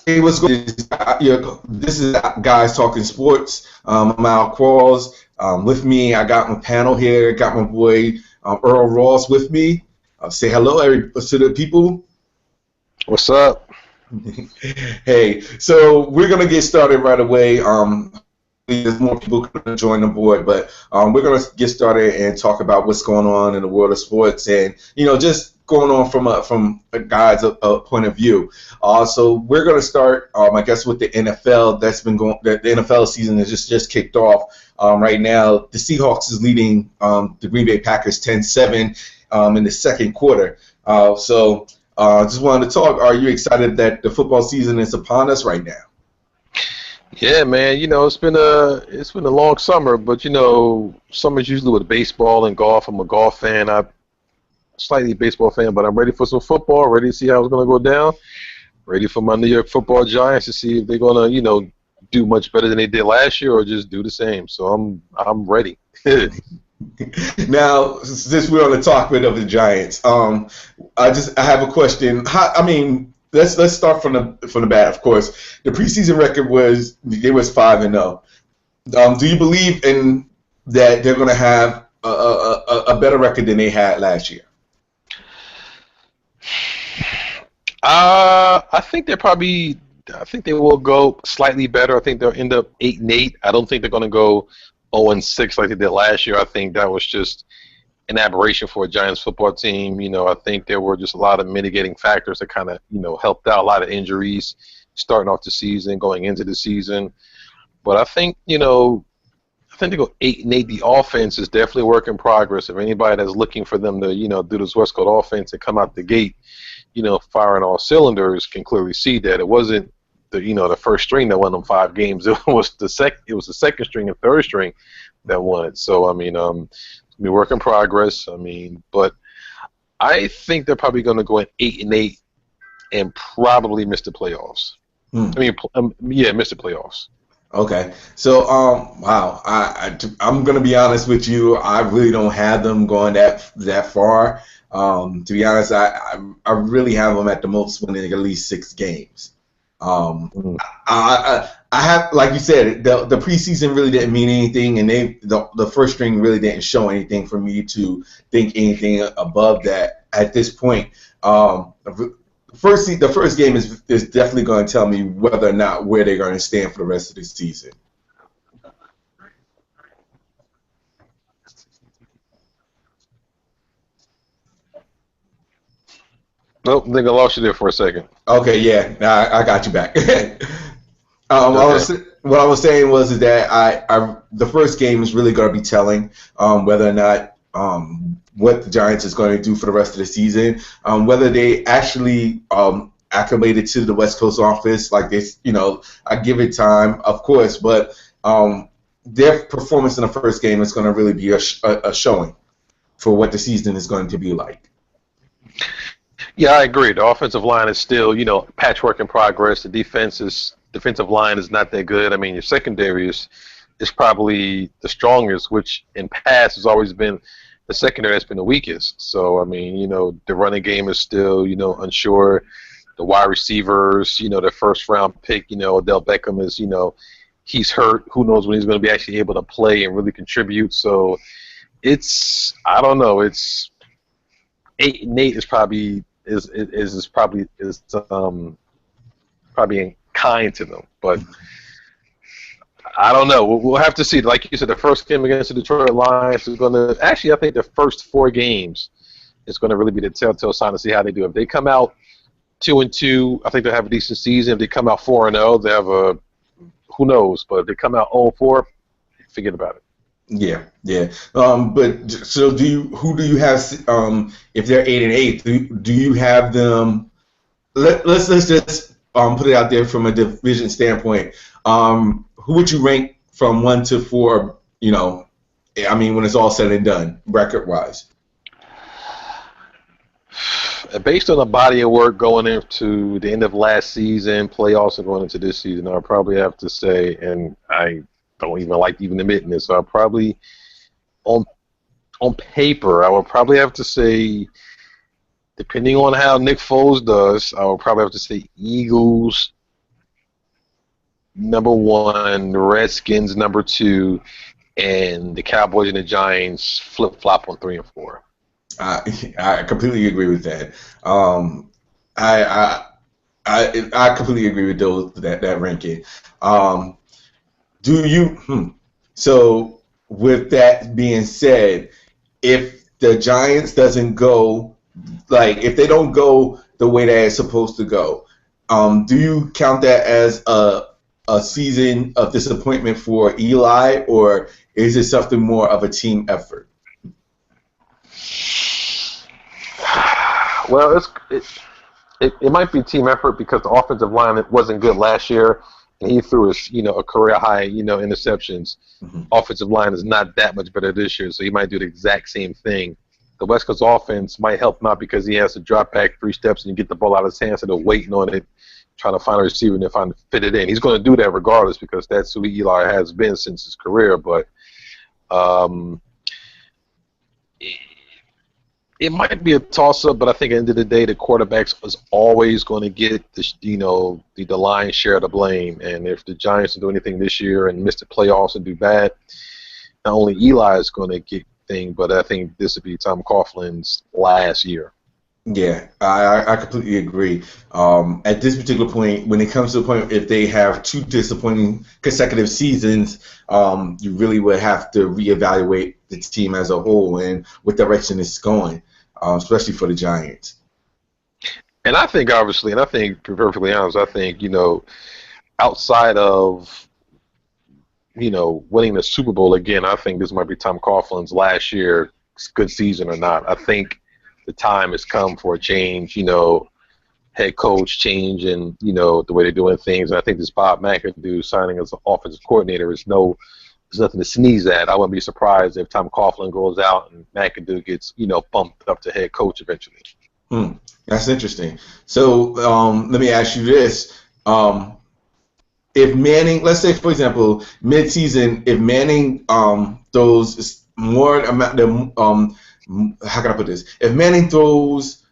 Hey, what's going on? This is Guys Talking Sports. I'm Al Qualls. With me, I got my panel here. Got my boy Earl Ross with me. Say hello to the people. What's up? Hey, so we're going to get started right away. There's more people going to join the board, but we're going to get started and talk about what's going on in the world of sports and, just going on from a guy's point of view. So we're going to start, I guess, with the NFL. That's been going. The NFL season is just kicked off right now. The Seahawks is leading the Green Bay Packers 10-7 in the second quarter. Just wanted to talk. Are you excited that the football season is upon us right now? Yeah, man. It's been a long summer, but summer's usually with baseball and golf. I'm a golf fan. I'm slightly a baseball fan, but I'm ready for some football. Ready to see how it's going to go down. Ready for my New York Football Giants to see if they're going to, do much better than they did last year or just do the same. So I'm ready. Now, since we're on the topic of the Giants, I have a question. Let's start from the bat. Of course, the preseason record was 5-0. Do you believe in that they're going to have a better record than they had last year? I think they will go slightly better. I think they'll end up 8-8. I don't think they're going to go 0-6 like they did last year. I think that was just an aberration for a Giants football team. I think there were just a lot of mitigating factors that kind of, helped out. A lot of injuries starting off the season, going into the season. But I think, they go 8-8. The offense is definitely a work in progress. If anybody that's looking for them to, do this West Coast offense and come out the gate, firing all cylinders, can clearly see that it wasn't the first string that won them 5 games. It was the second string and third string that won it. So it's be work in progress. But I think they're probably going to go in 8-8 and probably miss the playoffs. Miss the playoffs. Okay, so wow, I'm gonna be honest with you. I really don't have them going that far. To be honest, I really have them at the most winning at least 6 games. I have, like you said, the preseason really didn't mean anything, and the first string really didn't show anything for me to think anything above that at this point. The first game is definitely going to tell me whether or not where they're going to stand for the rest of the season. Nope, I think I lost you there for a second. Okay, yeah, I got you back. Okay. What I was saying was that the first game is really going to be telling whether or not what the Giants is going to do for the rest of the season, whether they actually acclimated to the West Coast office like this. I give it time, of course, but their performance in the first game is going to really be a showing for what the season is going to be like. Yeah, I agree. The offensive line is still, patchwork in progress. The defensive line is not that good. Your secondary is probably the strongest, which in past has always been the secondary that's been the weakest. So, the running game is still, unsure. The wide receivers, their first round pick, Odell Beckham is, he's hurt. Who knows when he's going to be actually able to play and really contribute. So I don't know. It's 8-8 is probably kind to them, but I don't know. We'll have to see. Like you said, the first game against the Detroit Lions is going to actually. I think the first 4 games is going to really be the telltale sign to see how they do. If they come out 2-2, I think they'll have a decent season. If they come out 4-0, they have a who knows. But if they come out 0-4, forget about it. Yeah. But so who do you have? If they're 8-8, do you have them? Let's just put it out there from a division standpoint. Who would you rank from 1 to 4? When it's all said and done, record wise. Based on the body of work going into the end of last season, playoffs, and going into this season, I'll probably have to say, and I don't even like even admitting this, so I'll probably, on paper, I would probably have to say, depending on how Nick Foles does, I would probably have to say Eagles, number one, the Redskins number two, and the Cowboys and the Giants flip flop on 3 and 4. I completely agree with that. I, I I completely agree with that ranking. Um, do you? So with that being said, if the Giants doesn't go, like if they don't go the way that it's supposed to go, do you count that as a season of disappointment for Eli, or is it something more of a team effort? Well, it might be team effort because the offensive line wasn't good last year, and he threw his a career high interceptions. Mm-hmm. Offensive line is not that much better this year, so he might do the exact same thing. The West Coast offense might help him out because he has to drop back 3 steps and you get the ball out of his hands, so they're waiting on it, trying to find a receiver and then fit it in. He's going to do that regardless because that's who Eli has been since his career. But it might be a toss-up, but I think at the end of the day, the quarterbacks is always going to get the lion's share of the blame. And if the Giants don't do anything this year and miss the playoffs and do bad, not only Eli is going to get thing, but I think this would be Tom Coughlin's last year. Yeah, I completely agree. At this particular point, when it comes to the point, if they have 2 disappointing consecutive seasons, you really would have to reevaluate the team as a whole and what direction it's going, especially for the Giants. And I think, obviously, to be perfectly honest, I think, outside of, winning the Super Bowl again, I think this might be Tom Coughlin's last year, good season or not. I think the time has come for a change, head coach change and, the way they're doing things. And I think this Bob McAdoo signing as an offensive coordinator there's nothing to sneeze at. I wouldn't be surprised if Tom Coughlin goes out and McAdoo gets, bumped up to head coach eventually. That's interesting. So let me ask you this. If Manning, let's say, for example, mid-season, if Manning throws more amount, how can I put this? If Manning throws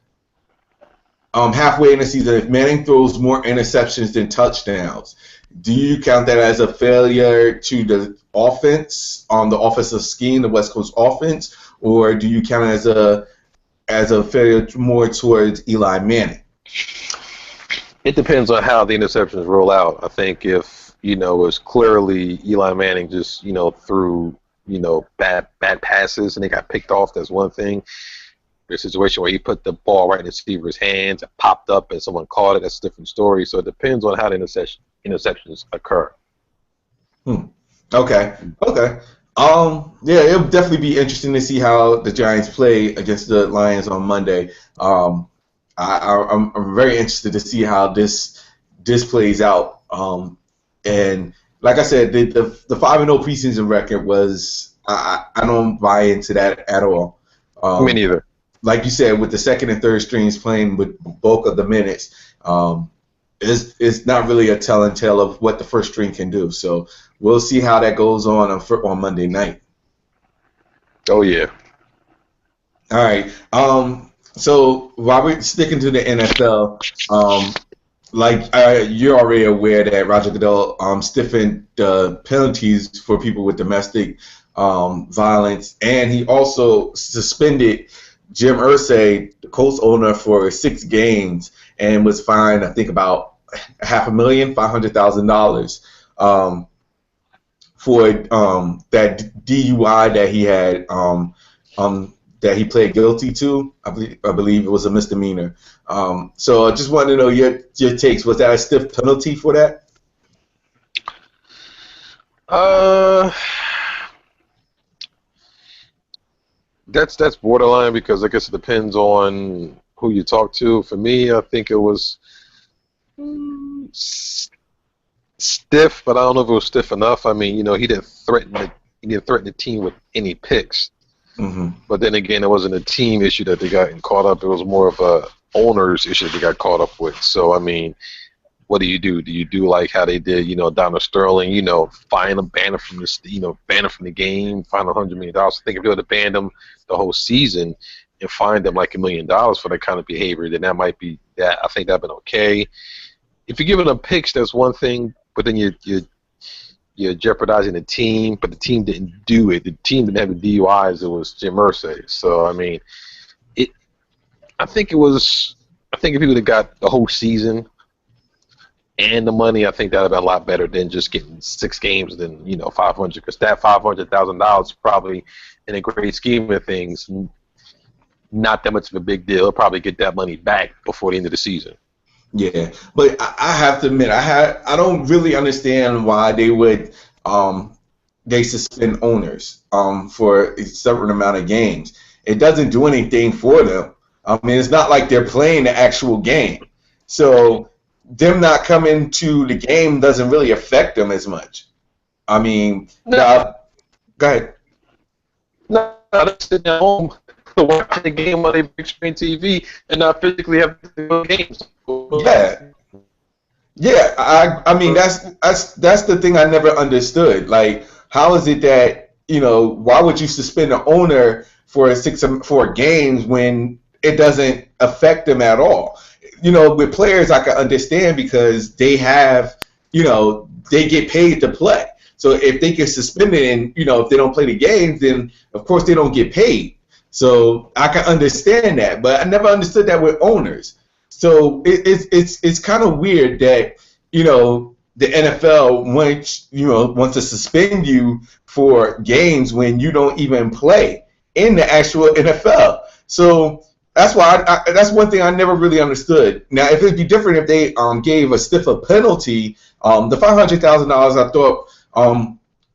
halfway in the season, if Manning throws more interceptions than touchdowns, do you count that as a failure to the offense, the offensive scheme, the West Coast offense, or do you count it as a failure more towards Eli Manning? It depends on how the interceptions roll out. I think if, it's clearly Eli Manning just, threw, bad passes and they got picked off, that's one thing. There's a situation where he put the ball right in the receiver's hands, it popped up and someone caught it, that's a different story. So it depends on how the interceptions occur. Okay. Yeah, it'll definitely be interesting to see how the Giants play against the Lions on Monday. I'm very interested to see how this plays out. And like I said, the 5-0 preseason record was I don't buy into that at all. Me neither. Like you said, with the second and third strings playing with bulk of the minutes, it's not really a telling tale of what the first string can do. So we'll see how that goes on Monday night. Oh yeah. All right. So while we're sticking to the NFL, you're already aware that Roger Goodell stiffened the penalties for people with domestic violence, and he also suspended Jim Irsay, the Colts owner, for 6 games and was fined, I think, about $500,000 for that DUI that he had that he pled guilty to. I believe it was a misdemeanor. So I just wanted to know your takes. Was that a stiff penalty for that? That's borderline because I guess it depends on who you talk to. For me, I think it was stiff, but I don't know if it was stiff enough. I mean, he didn't threaten the team with any picks. Mm-hmm. But then again, it wasn't a team issue that they got caught up. It was more of a owner's issue that they got caught up with. So I mean, what do you do? Do you do like how they did, Donald Sterling, fine him, ban him from the game, fine $100 million. I think if they would have banned him the whole season and fined them like $1 million for that kind of behavior, then that might be that. I think that'd been okay. If you're giving them picks, that's one thing. but then you're jeopardizing the team, but the team didn't do it. The team didn't have the DUIs. It was Jim Irsay. So I mean, it. I think it was. I think if he would have got the whole season and the money, I think that would have been a lot better than just getting 6 games than 500. Because that $500,000 probably, in a great scheme of things, not that much of a big deal. He'll probably get that money back before the end of the season. Yeah, but I have to admit, I don't really understand why they would they suspend owners for a certain amount of games. It doesn't do anything for them. I mean, it's not like they're playing the actual game, so them not coming to the game doesn't really affect them as much. I mean, No, now, go ahead. no, they're sitting at home watching the game on their big screen TV and not physically have to go to games. Yeah, yeah, I mean that's the thing I never understood. Like, how is it that why would you suspend an owner for for games when it doesn't affect them at all? With players I can understand because they have they get paid to play. So if they get suspended and if they don't play the games, then of course they don't get paid. So I can understand that, but I never understood that with owners. So it's kind of weird that the NFL wants to suspend you for games when you don't even play in the actual NFL. So that's why that's one thing I never really understood. Now, if it'd be different if they gave a stiffer penalty, the $500,000 I thought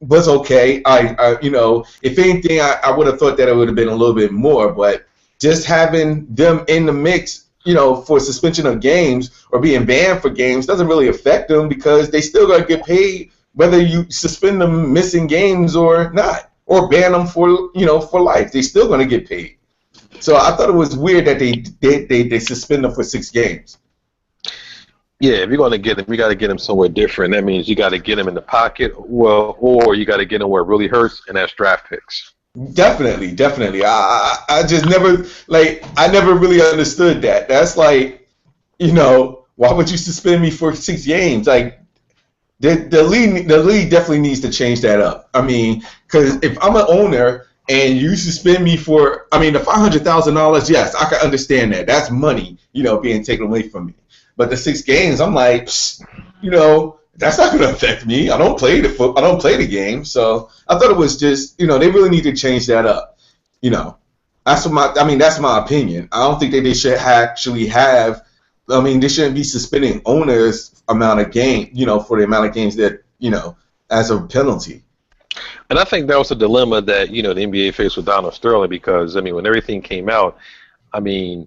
was okay. If anything, I would have thought that it would have been a little bit more, but just having them in the mix for suspension of games or being banned for games doesn't really affect them because they still got to get paid whether you suspend them missing games or not, or ban them for life. They're still going to get paid. So I thought it was weird that they suspend them for 6 games. Yeah, if you're going to get him, we got to get him somewhere different. That means you got to get him in the pocket, or you got to get him where it really hurts, and that's draft picks. Definitely. I just never I never really understood that. That's like, why would you suspend me for 6 games? Like the league definitely needs to change that up. I mean, because if I'm an owner and you suspend me for, I mean, the $500,000, yes, I can understand that. That's money, being taken away from me. But the 6 games, I'm like, that's not going to affect me. I don't play the game. So I thought it was just, they really need to change that up. That's my opinion. I don't think that they should actually have. I mean, they shouldn't be suspending owners amount of game, for the amount of games that, as a penalty. And I think that was a dilemma that the NBA faced with Donald Sterling because I mean, when everything came out, I mean,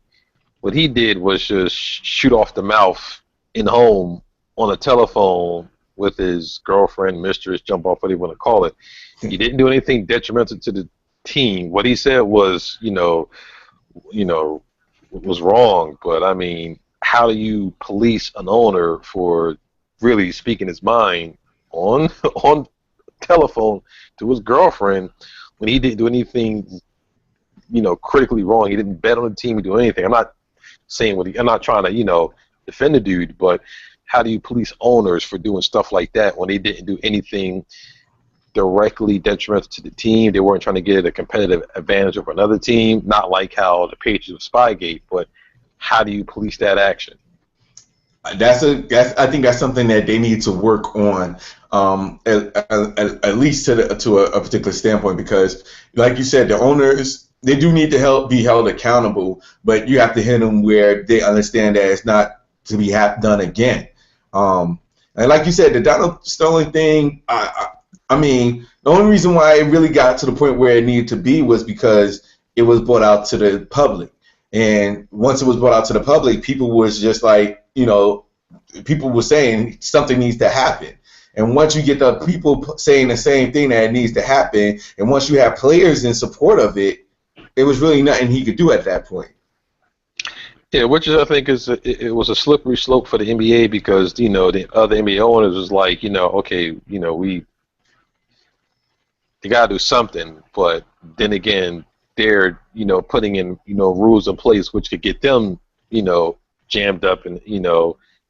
what he did was just shoot off the mouth in home on a telephone with his girlfriend, mistress, jump off, whatever you want to call it. He didn't do anything detrimental to the team. What he said was, was wrong. But I mean, how do you police an owner for really speaking his mind on telephone to his girlfriend when he didn't do anything, critically wrong? He didn't bet on the team or do anything. I'm not saying I'm not trying to, defend the dude, but how do you police owners for doing stuff like that when they didn't do anything directly detrimental to the team? They weren't trying to get a competitive advantage over another team, not like how the Patriots with Spygate, but how do you police that action? I think that's something that they need to work on, at least to a particular standpoint, because, like you said, the owners, they do need to be held accountable, but you have to hit them where they understand that it's not to be done again. And like you said, the Donald Sterling thing, I mean, the only reason why it really got to the point where it needed to be was because it was brought out to the public. And once it was brought out to the public, people was just like, people were saying something needs to happen. And once you get the people saying the same thing that it needs to happen, and once you have players in support of it, there was really nothing he could do at that point. Yeah, which I think it was a slippery slope for the NBA because the other NBA owners was like, okay, they gotta do something, but then again, they're putting in rules in place which could get them jammed up and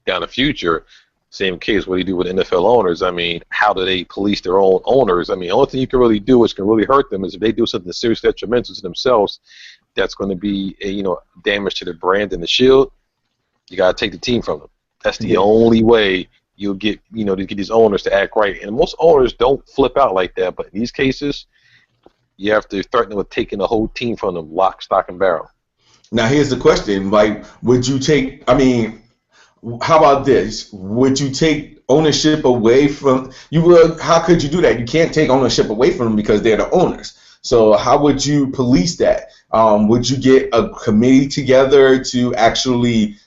down the future. Same case, what do you do with NFL owners? I mean, how do they police their own owners? I mean, the only thing you can really do is can really hurt them is if they do something seriously detrimental to themselves that's going to be damage to the brand and the shield. You got to take the team from them. That's the Yeah. only way you'll get to get these owners to act right. And most owners don't flip out like that, but in these cases, you have to threaten with taking the whole team from them, lock, stock, and barrel. Now here's the question: like, would you take? I mean, how about this? Would you take ownership away from you? Would? How could you do that? You can't take ownership away from them because they're the owners. So how would you police that? Would you get a committee together to actually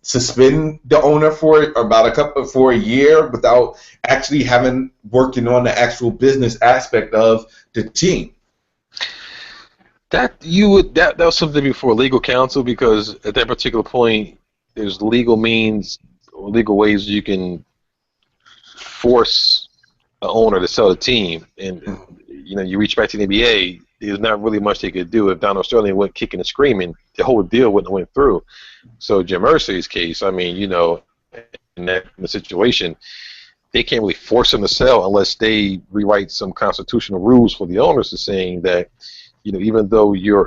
suspend the owner for a year without actually having working on the actual business aspect of the team? That was something before legal counsel, because at that particular point there's legal means or legal ways you can force an owner to sell the team, and you reach back to the NBA. There's not really much they could do. If Donald Sterling went kicking and screaming, the whole deal wouldn't have went through. So Jim Irsay's case, I mean, in the situation, they can't really force him to sell unless they rewrite some constitutional rules for the owners, to saying that even though you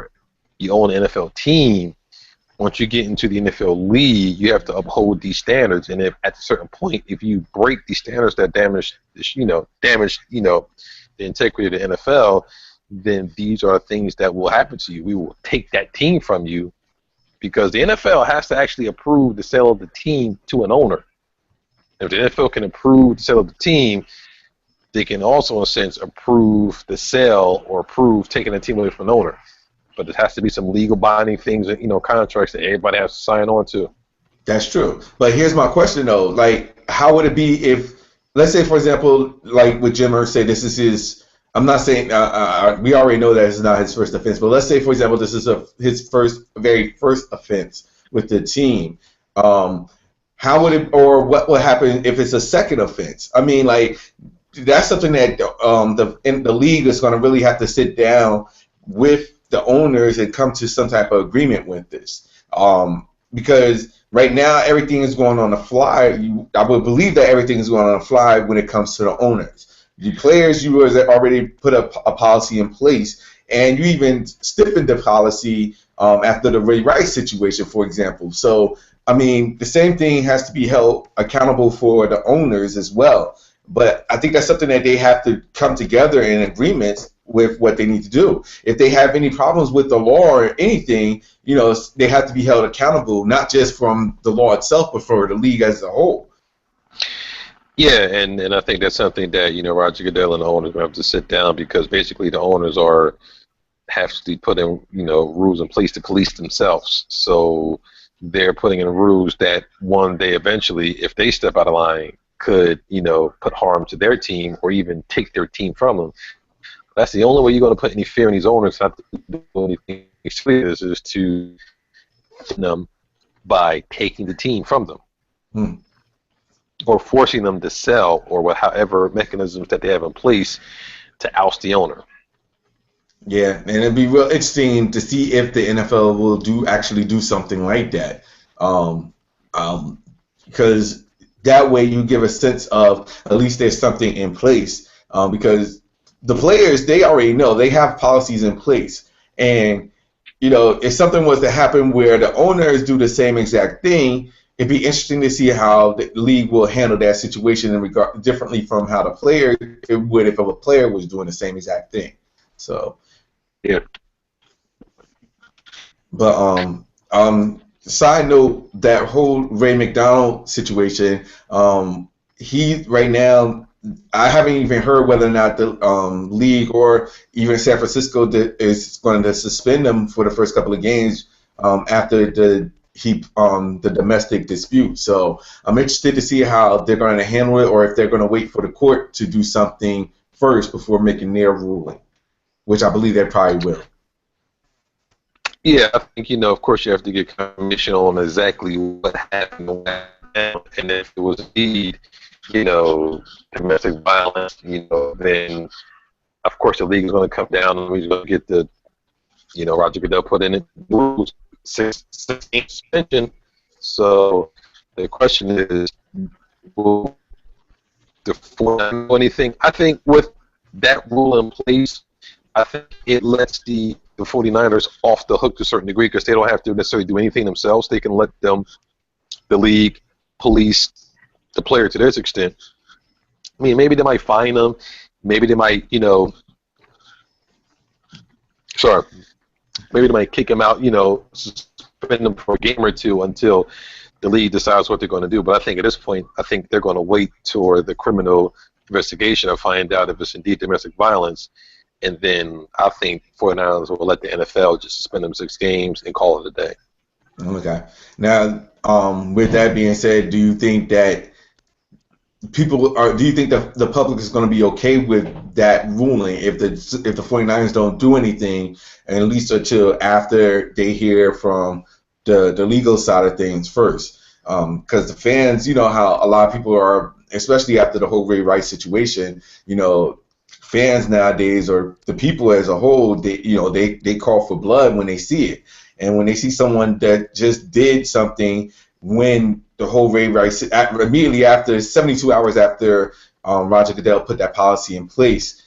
own an NFL team, once you get into the NFL league, you have to uphold these standards. And if at a certain point, if you break these standards that damage the integrity of the NFL, then these are things that will happen to you. We will take that team from you, because the NFL has to actually approve the sale of the team to an owner. If the NFL can approve the sale of the team, they can also, in a sense, approve the sale or approve taking the team away from an owner. But there has to be some legal binding things, contracts that everybody has to sign on to. That's true. But here's my question though: like, how would it be if, let's say, for example, like with Jim Irsay, this is his. I'm not saying we already know that it's not his first offense, but let's say, for example, this is his very first offense with the team. How would it, or what would happen if it's a second offense? I mean, like, that's something that the league is going to really have to sit down with the owners and come to some type of agreement with this. Because right now everything is going on the fly. I would believe that everything is going on the fly when it comes to the owners. The players, you already put a policy in place, and you even stiffened the policy after the Ray Rice situation, for example. So, I mean, the same thing has to be held accountable for the owners as well. But I think that's something that they have to come together in agreement with what they need to do. If they have any problems with the law or anything, they have to be held accountable, not just from the law itself, but for the league as a whole. Yeah, and I think that's something that Roger Goodell and the owners have to sit down, because basically the owners have to put in rules in place to police themselves. So they're putting in rules that one day eventually, if they step out of line, could put harm to their team or even take their team from them. That's the only way you're going to put any fear in these owners not to do anything serious, is to them by taking the team from them. Or forcing them to sell, or however mechanisms that they have in place to oust the owner. Yeah, and it'd be real interesting to see if the NFL will actually do something like that, because that way you give a sense of at least there's something in place, because the players, they already know, they have policies in place, and if something was to happen where the owners do the same exact thing, it'd be interesting to see how the league will handle that situation in regard differently from how the player it would if a player was doing the same exact thing. So, yeah. But side note, that whole Ray McDonald situation, he right now, I haven't even heard whether or not the league or even San Francisco is going to suspend him for the first couple of games after the domestic dispute. So I'm interested to see how they're going to handle it, or if they're going to wait for the court to do something first before making their ruling, which I believe they probably will. Yeah, I think of course you have to get confirmation on exactly what happened, and if it was indeed domestic violence, then of course the league is going to come down and we're going to get the Roger Goodell put in it rules 6 suspension. So the question is, will the 49ers do anything? I think with that rule in place, I think it lets the 49ers off the hook to a certain degree because they don't have to necessarily do anything themselves. They can let the league, police the player to this extent. I mean, maybe they might fine them. Maybe they might, sorry, maybe they might kick him out, suspend them for a game or two until the league decides what they're going to do. But I think at this point, I think they're going to wait toward the criminal investigation and find out if it's indeed domestic violence. And then I think 49ers will let the NFL just suspend them 6 games and call it a day. Okay. Now, with that being said, do you think that do you think the public is going to be okay with that ruling if the 49ers don't do anything, and at least until after they hear from the legal side of things first? Because the fans, you know how a lot of people are, especially after the whole Ray Rice situation, fans nowadays, or the people as a whole, they call for blood when they see it. And when they see someone that just did something when the whole Ray Rice, immediately after, 72 hours after Roger Goodell put that policy in place,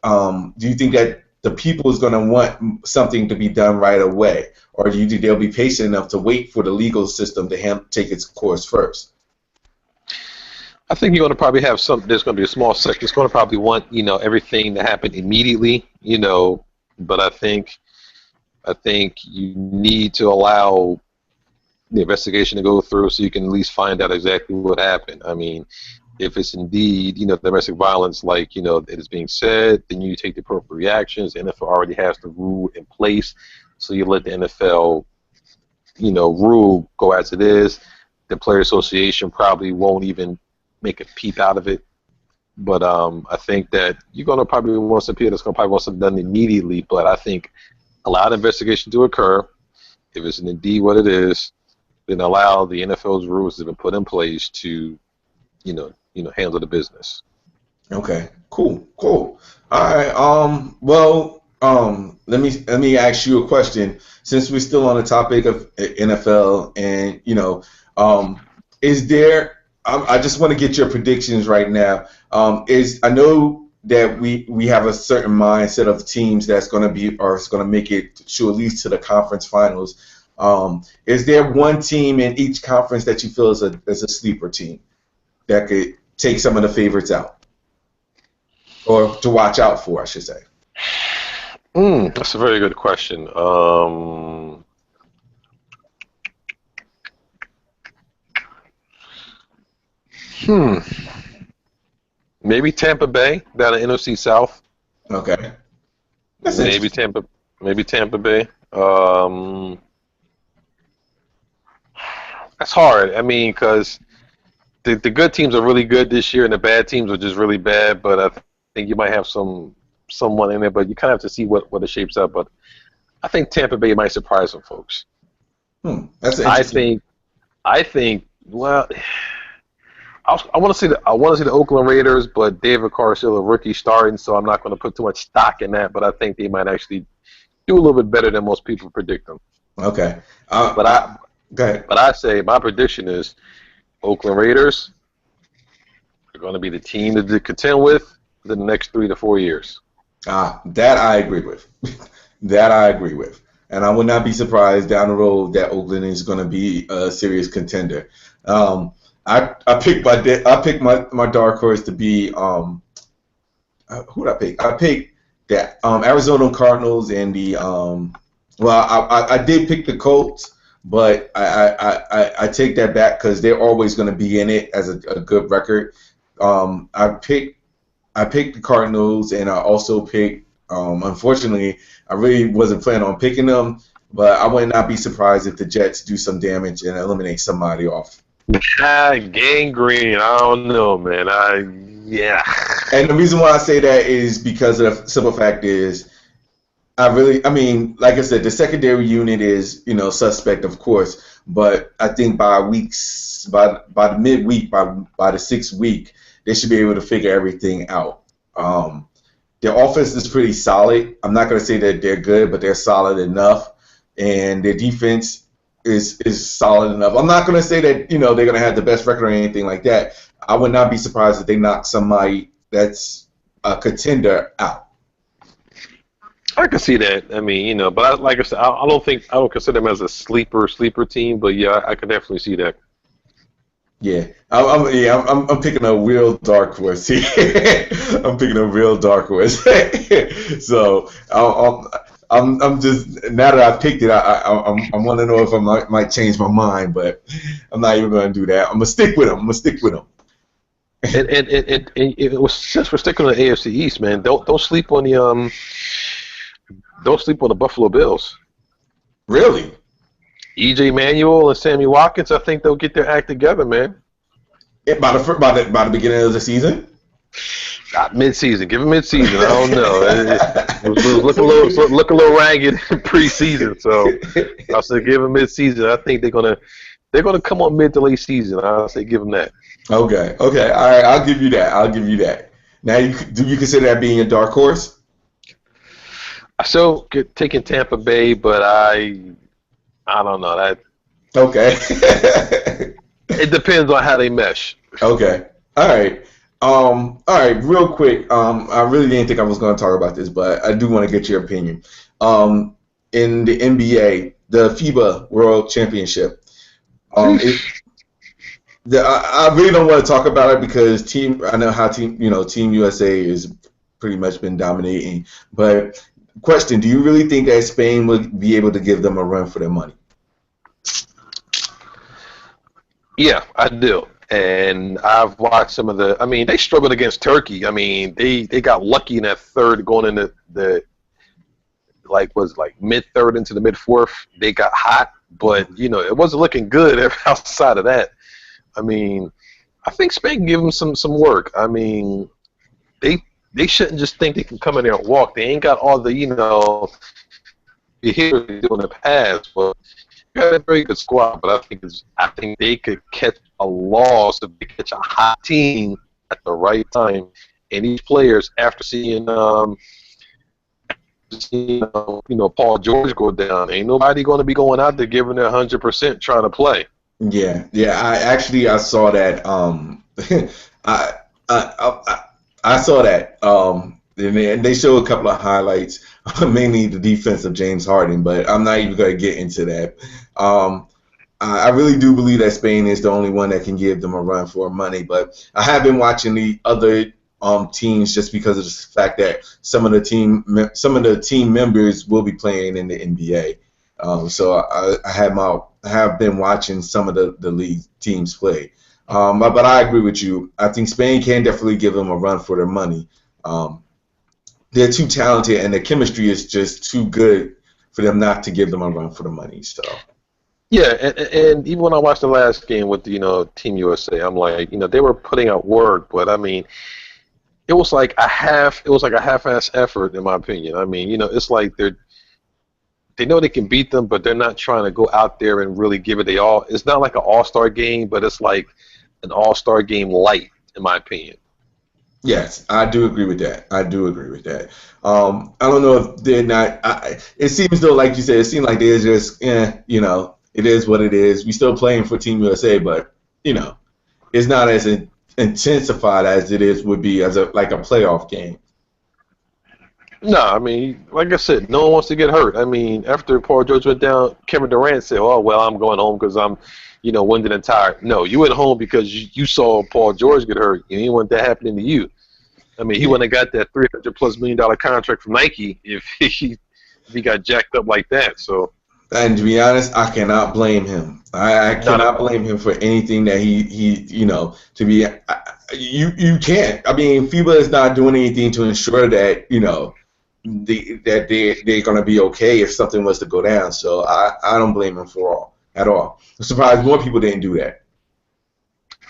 do you think that the people is going to want something to be done right away? Or do you think they'll be patient enough to wait for the legal system to take its course first? I think you're going to probably have there's going to be a small section that's going to probably want, everything to happen immediately, but I think you need to allow the investigation to go through so you can at least find out exactly what happened. I mean, if it's indeed, domestic violence like, it is being said, then you take the appropriate reactions. The NFL already has the rule in place, so you let the NFL, rule go as it is. The Player Association probably won't even make a peep out of it. But I think that you're going to probably want some people that's going to probably want something done immediately, but I think allow the investigation to occur. If it's indeed what it is, then allow the NFL's rules that have been put in place to, handle the business. Okay, cool. All right. Well, let me ask you a question. Since we're still on the topic of NFL, and is there? I just want to get your predictions right now. I know that we have a certain mindset of teams that's going to make it to at least to the conference finals. Is there one team in each conference that you feel is a sleeper team that could take some of the favorites out, or to watch out for, I should say? That's a very good question. Maybe Tampa Bay down in NFC South. Okay. Maybe Tampa Bay. That's hard. I mean, because the good teams are really good this year, and the bad teams are just really bad. But I think you might have someone in there, but you kind of have to see what it shapes up. But I think Tampa Bay might surprise some folks. That's interesting. I think. Well, I want to see the Oakland Raiders, but David Carr is still a rookie starting, so I'm not going to put too much stock in that. But I think they might actually do a little bit better than most people predict them. Okay. Go ahead. But I say my prediction is Oakland Raiders are going to be the team to contend with the next 3 to 4 years. That I agree with. That I agree with. And I would not be surprised down the road that Oakland is going to be a serious contender. I picked my dark horse to be who did I pick? I picked the Arizona Cardinals and the I did pick the Colts, but I take that back because they're always going to be in it as a good record. I picked the Cardinals, and I also picked. Unfortunately, I really wasn't planning on picking them, but I would not be surprised if the Jets do some damage and eliminate somebody off. Gangrene. I don't know, man. And the reason why I say that is because of the simple fact is, like I said, the secondary unit is, suspect, of course, but I think by the midweek, by the 6th week, they should be able to figure everything out. Their offense is pretty solid. I'm not going to say that they're good, but they're solid enough, and their defense is solid enough. I'm not going to say that they're going to have the best record or anything like that, I would not be surprised if they knock somebody that's a contender out. I can see that. I mean, but like I said, I don't consider them as a sleeper team, but yeah, I could definitely see that. Yeah, I'm picking a real dark horse here. I'm picking a real dark horse. So I'm just now that I picked it, I want to know if I might change my mind, but I'm not even going to do that. I'm gonna stick with him. I'm gonna stick with him. And it was since we're sticking on the AFC East, man. Don't sleep on the don't sleep on the Buffalo Bills. Really? EJ Manuel and Sammy Watkins, I think they'll get their act together, man. Yeah, by the beginning of the season. Mid-season, give them mid-season. I don't know. It was look a little ragged in preseason, so I'll say give them mid-season. I think they're gonna come on mid to late season. I'll say give them that. Okay, all right. I'll give you that. I'll give you that. Now, do you consider that being a dark horse? I still get taking Tampa Bay, but I don't know that. Okay. It depends on how they mesh. Okay. All right. All right. Real quick. I really didn't think I was going to talk about this, but I do want to get your opinion. In the NBA, the FIBA World Championship. I really don't want to talk about it because I know how Team USA is pretty much been dominating. But question: do you really think that Spain would be able to give them a run for their money? Yeah, I do. And I've watched some of the. I mean, they struggled against Turkey. I mean, they got lucky in that third, going into the mid third into the mid fourth. They got hot, but it wasn't looking good outside of that. I mean, I think Spain can give them some work. I mean, they shouldn't just think they can come in there and walk. They ain't got all the behavior they do in the past, but they got a very good squad. But I think they could catch a loss if they catch a hot team at the right time. And these players, after seeing Paul George go down, ain't nobody going to be going out there giving their 100% trying to play. Yeah. I saw that. I saw that. And they showed a couple of highlights, mainly the defense of James Harden, but I'm not even going to get into that. I really do believe that Spain is the only one that can give them a run for money, but I have been watching the other teams just because of the fact that some of the team members will be playing in the NBA. So I have been watching some of the league teams play. But I agree with you. I think Spain can definitely give them a run for their money. They're too talented, and the chemistry is just too good for them not to give them a run for the money. So. Yeah, and even when I watched the last game with Team USA, I'm like, they were putting out work, but I mean, it was like a half-ass effort in my opinion. I mean, it's like they know they can beat them, but they're not trying to go out there and really give it their all. It's not like an all-star game, but it's like an all-star game light, in my opinion. Yes, I do agree with that. I don't know if they're not. It seems though, like you said, it seems like they're just, it is what it is. We still playing for Team USA, but it's not as intensified as it would be as a playoff game. No, I mean, like I said, no one wants to get hurt. I mean, after Paul George went down, Kevin Durant said, "Oh well, I'm going home because I'm, winded and tired." No, you went home because you saw Paul George get hurt. You didn't want that happening to you. I mean, he wouldn't have got that $300+ million contract from Nike if he got jacked up like that. So. And to be honest, I cannot blame him. I cannot blame him for anything that he to be. You can't. I mean, FIBA is not doing anything to ensure that that they're going to be okay if something was to go down. So I don't blame him at all. I'm surprised more people didn't do that.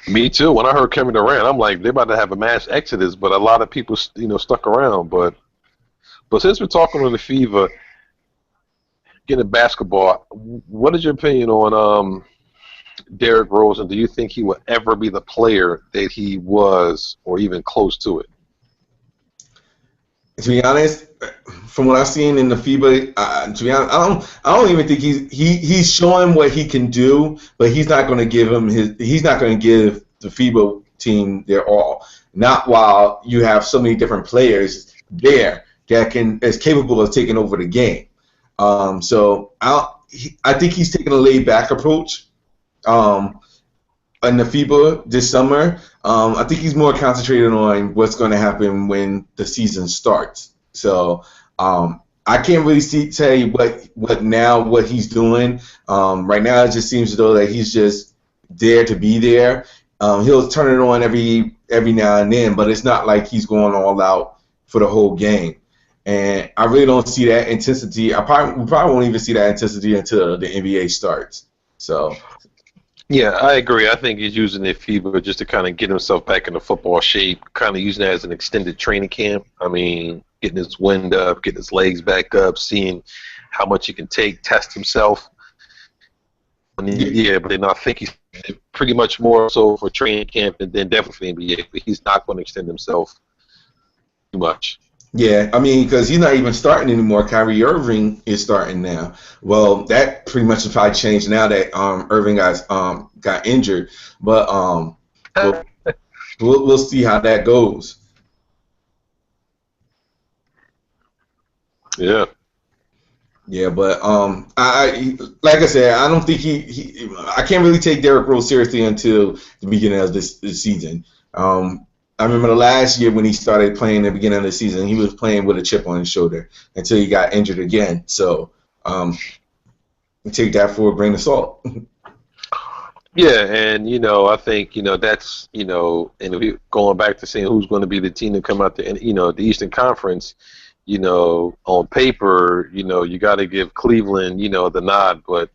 Me too. When I heard Kevin Durant, I'm like, they're about to have a mass exodus, but a lot of people, stuck around. But since we're talking on the FIBA, getting basketball, what is your opinion on Derrick Rose, and do you think he will ever be the player that he was, or even close to it? To be honest, from what I've seen in the FIBA, to be honest, I don't even think he's showing what he can do, but he's not going to give the FIBA team their all. Not while you have so many different players there that is capable of taking over the game. I think he's taking a laid back approach. Um, in the FIBA this summer. I think he's more concentrated on what's going to happen when the season starts. So I can't really tell you what he's doing. Right now, it just seems as though that he's just there to be there. He'll turn it on every now and then, but it's not like he's going all out for the whole game. And I really don't see that intensity. We probably won't even see that intensity until the NBA starts. So. Yeah, I agree. I think he's using the FIBA just to kind of get himself back into football shape, kind of using it as an extended training camp. I mean, getting his wind up, getting his legs back up, seeing how much he can take, test himself. Yeah, but then I think he's pretty much more so for training camp and then definitely for the NBA, but he's not going to extend himself too much. Yeah, I mean, because he's not even starting anymore. Kyrie Irving is starting now. Well, that pretty much has probably changed now that Irving got injured. But we'll see how that goes. Yeah. Yeah, but I like I said, I don't think I can't really take Derrick Rose seriously until the beginning of this season. I remember the last year when he started playing at the beginning of the season, he was playing with a chip on his shoulder until he got injured again. So take that for a grain of salt. Yeah, and I think that's and if we going back to saying who's going to be the team to come out the the Eastern Conference, on paper, you got to give Cleveland the nod, but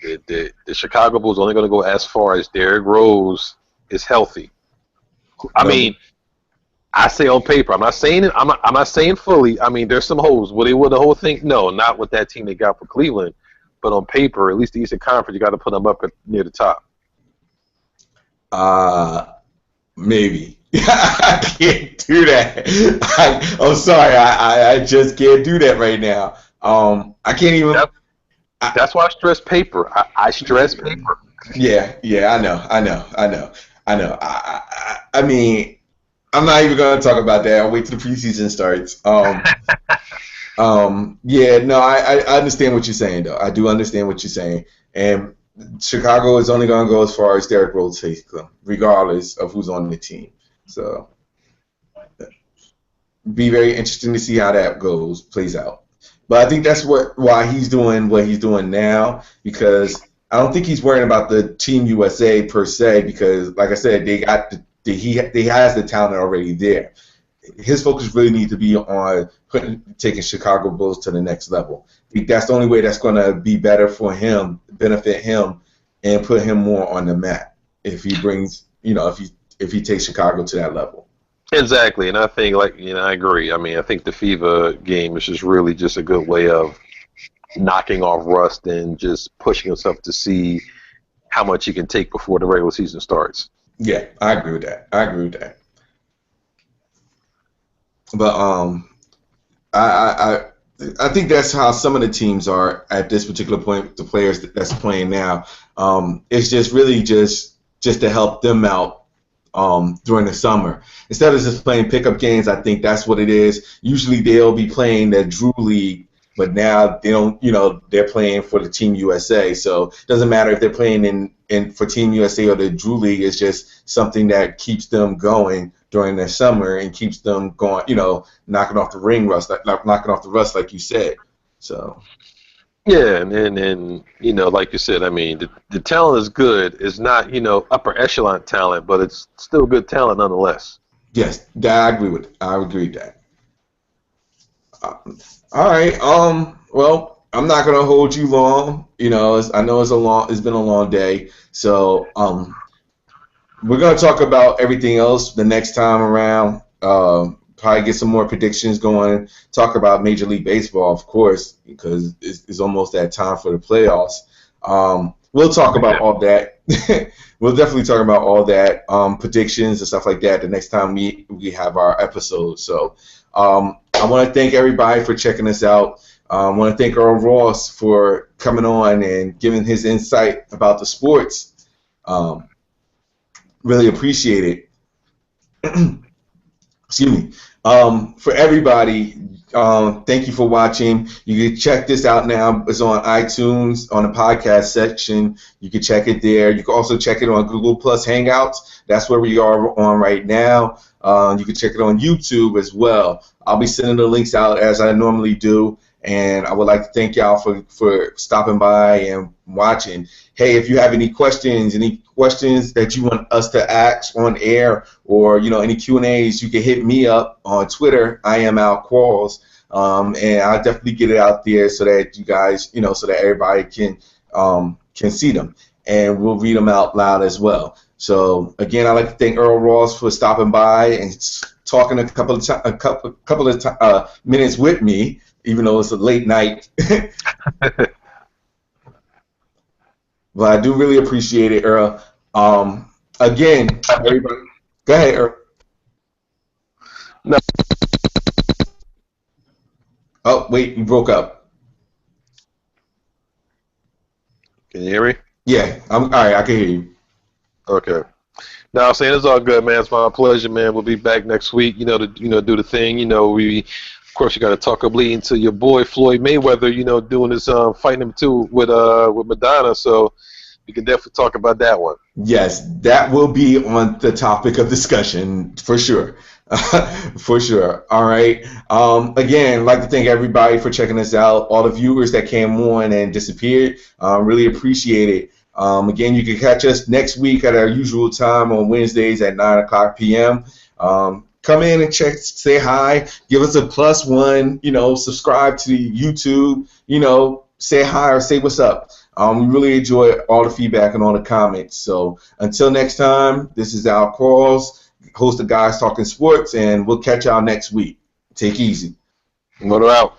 the Chicago Bulls only going to go as far as Derrick Rose is healthy. I mean, I say on paper. I'm not saying it. I'm not saying fully. I mean, there's some holes. Will they win the whole thing? No, not with that team they got for Cleveland. But on paper, at least the Eastern Conference, you got to put them up near the top. Maybe. I can't do that. I'm sorry. I just can't do that right now. I can't even. That's why I stress paper. I stress paper. Yeah, I know. I mean, I'm not even going to talk about that. I'll wait till the preseason starts. Yeah, no, I understand what you're saying, though. I do understand what you're saying. And Chicago is only going to go as far as Derrick Rose takes them, regardless of who's on the team. So, be very interesting to see how that plays out. But I think that's why he's doing what he's doing now, because I don't think he's worrying about the Team USA per se, because, like I said, he has the talent already there. His focus really needs to be on taking Chicago Bulls to the next level. I think that's the only way that's going to be better for him, benefit him, and put him more on the map if he brings, if he takes Chicago to that level. Exactly, and I think, I agree. I mean, I think the FIBA game is just really just a good way of knocking off rust and just pushing himself to see how much he can take before the regular season starts. Yeah, I agree with that. But I think that's how some of the teams are at this particular point. The players that's playing now, it's just really just to help them out during the summer. Instead of just playing pickup games, I think that's what it is. Usually they'll be playing the Drew League, but now they don't. They're playing for the Team USA. So it doesn't matter if they're playing in for Team USA or the Drew League. It's just something that keeps them going during the summer and keeps them going. Knocking off the rust, like you said. So. Yeah, and like you said, I mean, the talent is good. It's not upper echelon talent, but it's still good talent nonetheless. Yes, I agree with that. All right. Well, I'm not gonna hold you long. I know it's been a long day. So we're gonna talk about everything else the next time around. Probably get some more predictions going. Talk about Major League Baseball, of course, because it's almost that time for the playoffs. We'll talk about all that. We'll definitely talk about all that, predictions and stuff like that the next time we have our episode. So I want to thank everybody for checking us out. I want to thank Earl Ross for coming on and giving his insight about the sports. Really appreciate it. Excuse me. For everybody, thank you for watching. You can check this out now. It's on iTunes on the podcast section. You can check it there. You can also check it on Google Plus Hangouts. That's where we are on right now. You can check it on YouTube as well. I'll be sending the links out as I normally do. And I would like to thank y'all for stopping by and watching. Hey, if you have any questions that you want us to ask on air, or any Q&As, you can hit me up on Twitter. I am Al Quarles, and I'll definitely get it out there so that you guys, so that everybody can see them, and we'll read them out loud as well. So again, I'd like to thank Earl Ross for stopping by and talking a couple of minutes with me, even though it's a late night. But I do really appreciate it, Earl. Again, everybody, go ahead, Earl. No, Oh, wait, you broke up. can you hear me? Yeah, I'm all right. I can hear you. Okay. No, I'm saying it's all good, man. It's my pleasure, man. We'll be back next week, to do the thing. We, of course, you got to talk up leading to your boy Floyd Mayweather, doing this fighting him too with Madonna. So we can definitely talk about that one. Yes, that will be on the topic of discussion for sure. For sure. All right. Again, I'd like to thank everybody for checking us out. All the viewers that came on and disappeared, really appreciate it. Again, you can catch us next week at our usual time on Wednesdays at 9 p.m. Come in and say hi, give us a +1, subscribe to YouTube, say hi or say what's up. We really enjoy all the feedback and all the comments. So until next time, this is Al Quarles, host of Guys Talking Sports, and we'll catch y'all next week. Take it easy. Motor out.